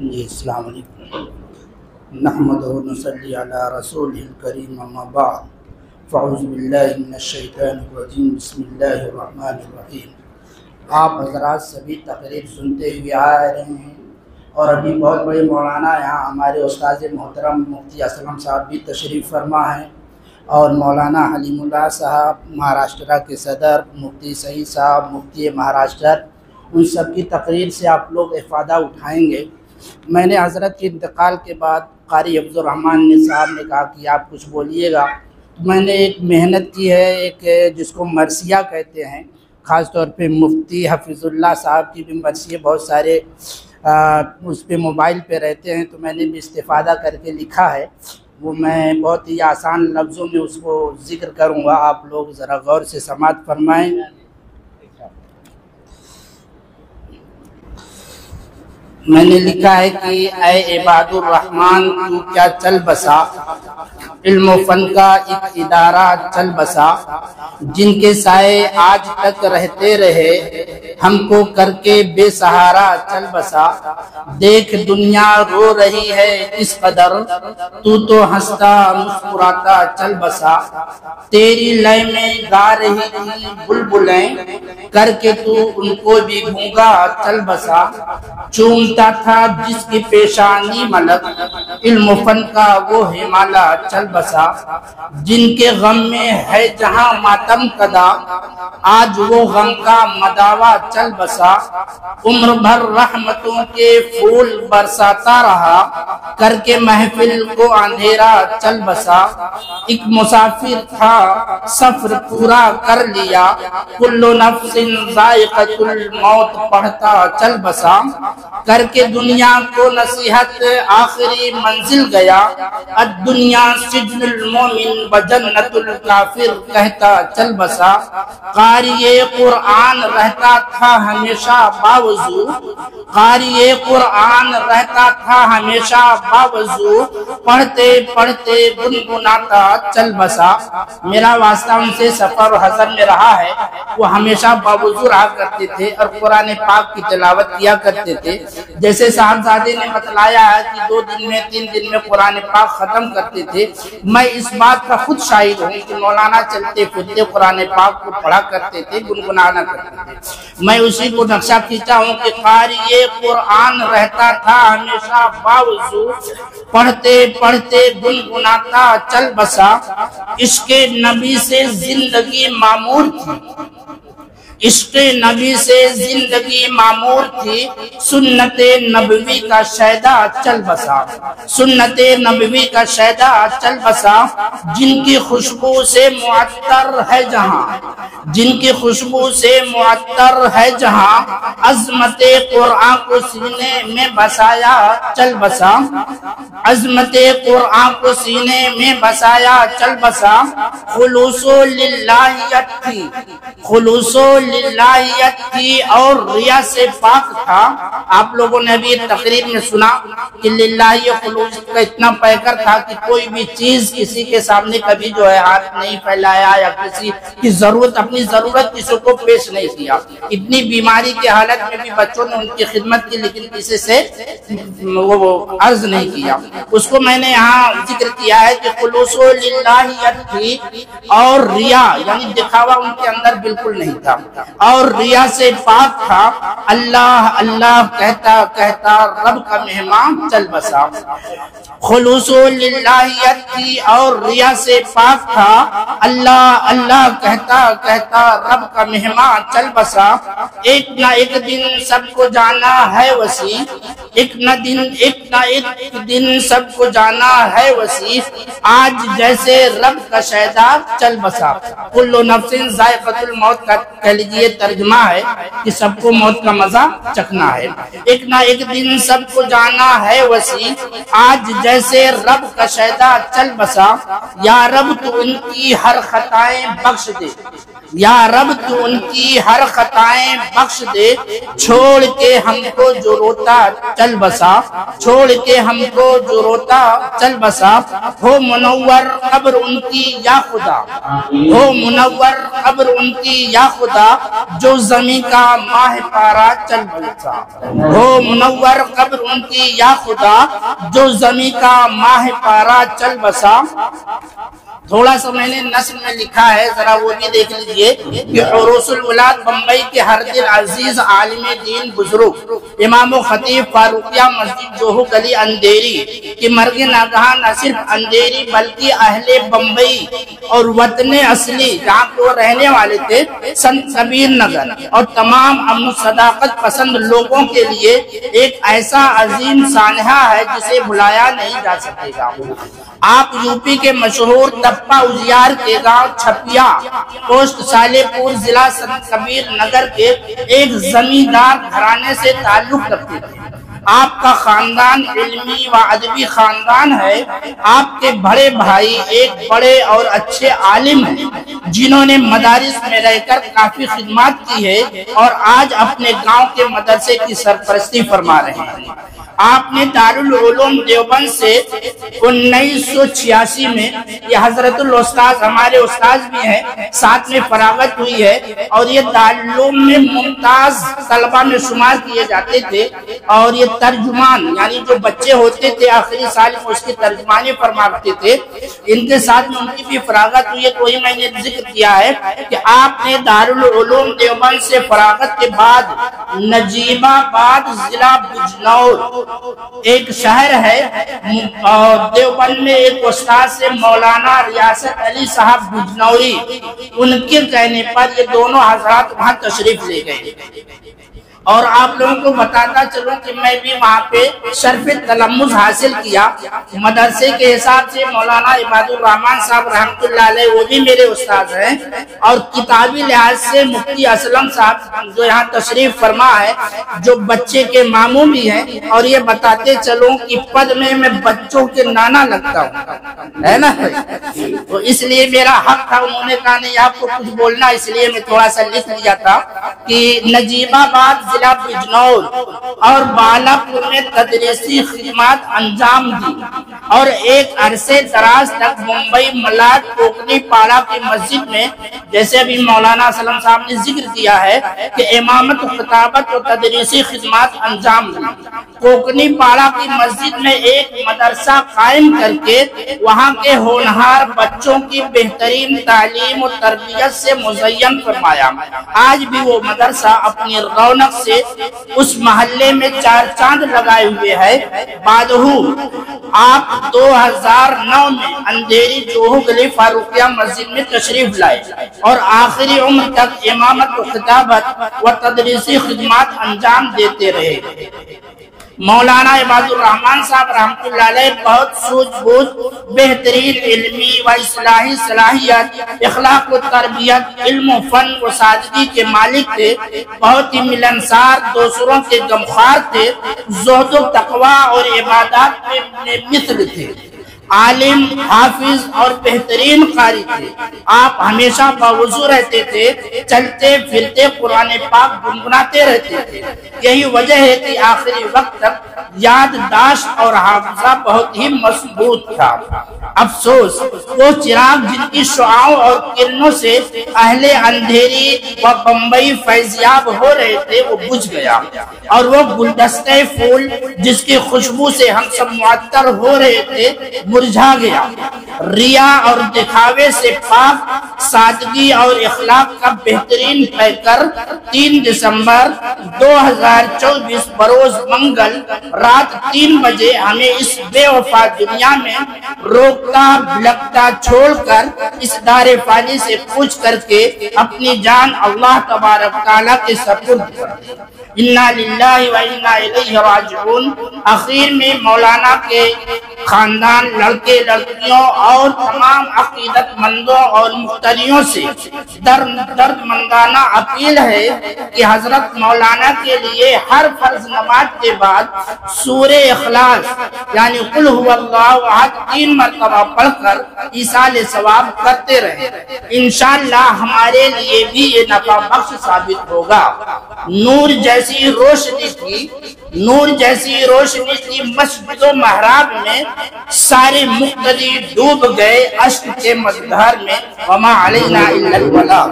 جی السلام علیکم نحمد و نصلی علی رسول الکریم اما بعد فاعوذ باللہ من الشیطان الرجیم بسم اللہ الرحمن الرحیم۔ آپ حضرات سبھی تقریر سنتے ہوئے آ رہے ہیں اور ابھی بہت بڑے مولانا یہاں ہمارے استاد محترم مفتی اسلم صاحب بھی تشریف فرما ہیں، اور مولانا حلیم اللہ صاحب مہاراشٹرا کے صدر، مفتی سعید صاحب مفتی مہاراشٹر، ان سب کی تقریر سے آپ لوگ افادہ اٹھائیں گے۔ میں نے حضرت کے انتقال کے بعد قاری عبد الرحمن صاحب نے کہا کہ آپ کچھ بولیے گا، تو میں نے ایک محنت کی ہے، ایک جس کو مرثیہ کہتے ہیں، خاص طور پہ مفتی حفظ اللہ صاحب کی بھی مرثیے بہت سارے اس پہ موبائل پہ رہتے ہیں، تو میں نے بھی استفادہ کر کے لکھا ہے، وہ میں بہت ہی آسان لفظوں میں اس کو ذکر کروں گا، آپ لوگ ذرا غور سے سماعت فرمائیں۔ میں نے لکھا ہے کہ اے عباد الرحمن تو کیا چل بسا، علم و فن کا ایک ادارہ چل بسا، جن کے سائے آج تک رہتے رہے، ہم کو کر کے بے سہارا چل بسا، دیکھ دنیا رو رہی ہے اس قدر، تو ہنستا مسکراتا چل بسا، تیری لے میں گا رہی تھی بلبلیں، کر کے تو ان کو بھی گونگا چل بسا، چومتا تھا جس کی پیشانی ملک، علم و فن کا وہ ہمالا چل بسا، جن کے غم میں ہے جہاں ماتم کدا، آج وہ غم کا مداوا چل بسا، عمر بھر رحمتوں کے پھول برساتا رہا، کر کے محفل کو اندھیرا چل بسا، ایک مسافر تھا سفر پورا کر لیا، کل نفس ذائقۃ الموت پڑھتا چل بسا، کر کے دنیا کو نصیحت آخری منزل گیا، الدنیا سجن المومن و جنت الکافر کہتا چل بسا، قاری قرآن رہتا تھا ہمیشہ باوضو، قاری قرآن رہتا تھا ہمیشہ باوضو، پڑھتے پڑھتے گنگناتا چل بسا۔ میرا واسطہ ان سے سفر و حضر میں رہا ہے، وہ ہمیشہ باوضو رہا کرتے تھے اور قرآن پاک کی تلاوت کیا کرتے تھے، جیسے صاحبزادے نے بتلایا ہے کہ 2 دن میں 3 دن میں قرآن پاک ختم کرتے تھے۔ میں اس بات کا خود شاہد ہوں کہ مولانا چلتے پھرتے قرآن پاک کو پڑھا کرتے تھے، گنگنانا کرتے تھے۔ میں اسی کو نقشہ کھینچا ہوں کہ قاری قرآن رہتا تھا ہمیشہ باوضو، پڑھتے پڑھتے گنگناتا چل بسا، عشق نبی سے زندگی معمور تھی، عشق نبی سے زندگی معمور تھی، سنت نبوی کا شیدا چل بسا، سنت نبوی کا شیدا چل بسا، جن کی خوشبو سے معطر ہے جہاں، جن کی خوشبو سے معطر ہے جہاں، عظمت قرآن کو سینے میں بسایا چل بسا، عظمت قرآن کو سینے میں بسایا چل بسا، خلوص و للہیت تھی، خلوص و للہیت تھی اور ریا سے پاک تھا۔ آپ لوگوں نے ابھی تقریر میں سنا کہ للہی خلوص کا اتنا پیکر تھا کہ کوئی بھی چیز کسی کے سامنے کبھی جو ہے ہاتھ نہیں پھیلایا، یا کسی کی ضرورت اپنی ضرورت کسی کو پیش نہیں کیا۔ اتنی بیماری کی حالت میں بھی بچوں نے ان کی خدمت کی، لیکن کسی سے وہ عرض نہیں کیا۔ اس کو میں نے یہاں ذکر کیا ہے کہ خلوص و للہیت تھی اور ریا یعنی دکھاوا ان کے اندر بالکل نہیں تھا، اور ریا سے پاک تھا، اللہ اللہ کہتا کہتا رب کا مہمان چل بسا، خلوص و للہیت تھی اور ریا سے پاک تھا، اللہ اللہ کہتا کہتا رب کا مہمان چل بسا، ایک نہ ایک دن سب کو جانا ہے وسیع، ایک نہ ایک دن سب کو جانا ہے وسیع، آج جیسے رب کا شیدا چل بسا۔ کل نفس ذائقۃ الموت کا کہہ لیجئے ترجمہ ہے کہ سب کو موت کا مزہ چکھنا ہے، ایک نہ ایک دن سب کو جانا ہے ہے وسیع آج جیسے رب کا شیدا چل بسا، یا رب تو ان کی ہر خطائیں بخش دے، یا رب تو ان کی ہر خطائیں بخش دے، چھوڑ کے ہم کو جو روتا چل بسا، چھوڑ کے ہم کو جو روتا چل بسا، ہو منور قبر ان کی یا خدا، ہو منور قبر ان کی یا خدا، جو زمین کا ماہ پارا چل بسا، ہو منور قبر ان کی یا خدا، جو زمین کا ماہ پارا چل بسا۔ تھوڑا سا میں نے نثر میں لکھا ہے، ذرا وہ بھی دیکھ لیجئے کہ عروس الولاد بمبئی کے ہر دل عزیز عالم دین بزرگ امام و خطیب فاروقیہ مسجد جوہو گلی اندھیری کہ مرگ ناگہاں نہ صرف اندھیری بلکہ اہل بمبئی اور وطن اصلی جہاں پہ وہ رہنے والے تھے سنت کبیر نگر اور تمام امن و صداقت پسند لوگوں کے لیے ایک ایسا عظیم سانحہ ہے جسے بھلایا نہیں جا سکے گا۔ آپ یوپی کے مشہور تپا اجیار کے گاؤں چھپیا پوسٹ سالے پور ضلع سنت کبیر نگر کے ایک زمیندار گھرانے سے تعلق رکھتے تھے۔ آپ کا خاندان علمی و ادبی خاندان ہے۔ آپ کے بڑے بھائی ایک بڑے اور اچھے عالم ہیں جنہوں نے مدارس میں رہ کر کافی خدمات کی ہے اور آج اپنے گاؤں کے مدرسے کی سرپرستی فرما رہے ہیں۔ آپ نے دارالعلوم دیوبند سے 1986 میں، یہ حضرت الاستاذ ہمارے استاذ بھی ہیں، ساتھ میں فراغت ہوئی ہے اور یہ دارالعلوم میں ممتاز طلبہ میں شمار کیے جاتے تھے اور یہ ترجمان یعنی جو بچے ہوتے تھے آخری سال میں اس کی ترجمانی فرماتے تھے، ان کے ساتھ میں ان کی بھی فراغت ہوئی ہے۔ تو ہی میں نے ذکر کیا ہے کہ آپ نے دارالعلوم دیوبند سے فراغت کے بعد نجیب آباد ضلع بجنور ایک شہر ہے اور دیوبند میں ایک استاد سے مولانا ریاست علی صاحب بجنوری، ان کے کہنے پر یہ دونوں حضرات وہاں تشریف لے گئے۔ اور آپ لوگوں کو بتاتا چلوں کہ میں بھی وہاں پہ شرف تلمذ حاصل کیا۔ مدرسے کے حساب سے مولانا عباد الرحمن صاحب رحمت اللہ علیہ وہ بھی میرے استاد ہیں، اور کتابی لحاظ سے مفتی اسلم صاحب جو یہاں تشریف فرما ہے جو بچے کے ماموں بھی ہیں، اور یہ بتاتے چلوں کہ پد میں بچوں کے نانا لگتا ہوں، ہے نا؟ تو اس لیے میرا حق تھا، انہوں نے کہا نہیں آپ کو کچھ بولنا، اس لیے میں تھوڑا سا لکھ لیا تھا کہ نجیب آباد ضلع بجنور اور بالاپور میں تدریسی خدمات انجام دی اور ایک عرصے دراز تک ممبئی ملاٹ کوکنی پاڑا کی مسجد میں، جیسے ابھی مولانا سلم صاحب نے ذکر کیا ہے کہ امامت و خطابت و تدریسی خدمات انجام دی۔ کوکنی پاڑا کی مسجد میں ایک مدرسہ قائم کر کے وہاں کے ہونہار بچوں کی بہترین تعلیم و تربیت سے مزین فرمایا۔ آج بھی وہ مدرسہ اپنی رونق سے اس محلے میں چار چاند لگائے ہوئے ہے۔ بادہو آپ 2009 میں اندھیری جوہو گلی فاروقیہ مسجد میں تشریف لائے اور آخری عمر تک امامت و خطابت و تدریسی خدمات انجام دیتے رہے۔ مولانا عباد الرحمن صاحب رحمت اللہ علیہ بہت سوجھ بوجھ، بہترین علمی و اصلاحی صلاحیت، اخلاق و تربیت، علم و فن و سادگی کے مالک تھے، بہت ہی ملنسار، دوسروں کے غمخوار تھے، زہد و تقوی اور عبادات میں مثل تھے، عالم، حافظ اور بہترین قاری تھے۔ آپ ہمیشہ باوضو رہتے تھے، چلتے پھرتے قرآن پاک گنگناتے رہتے تھے۔ یہی وجہ ہے کہ آخری وقت تک یادداشت اور حافظہ بہت ہی مضبوط تھا۔ افسوس وہ چراغ جن کی شعاعوں اور کرنوں سے اہل اندھیری و بمبئی فیضیاب ہو رہے تھے وہ بجھ گیا، اور وہ گلدستے پھول جس کی خوشبو سے ہم سب معطر ہو رہے تھے مرجھا گیا۔ ریا اور دکھاوے سے پاک، سادگی اور اخلاق کا بہترین پیکر 3 دسمبر 2024 بروز منگل رات 3 بجے ہمیں اس بے وفا دنیا میں روکتا بھلکتا چھوڑ کر اس دار فانی سے پوچھ کر کے اپنی جان اللہ تبارک تعالیٰ کے سپرد کر دی۔ انا للہ و انا الیہ راجعون۔ اخیر میں مولانا کے خاندان، لڑکے لڑکیوں اور تمام عقیدت مندوں اور مقتدیوں سے درد مندانہ اپیل ہے کہ حضرت مولانا کے لیے ہر فرض نماز کے بعد سورہ اخلاص یعنی قل هو اللہ احد 3 مرتبہ پڑھ کر ایصال ثواب کرتے رہیں۔ انشاءاللہ ہمارے لیے بھی یہ نفع بخش ثابت ہوگا۔ نور جیسی روشنی تھی مسجد و محراب میں، سارے مقتدی ڈوب گئے اشک کے مظہر میں، وما علینا الا البلاغ۔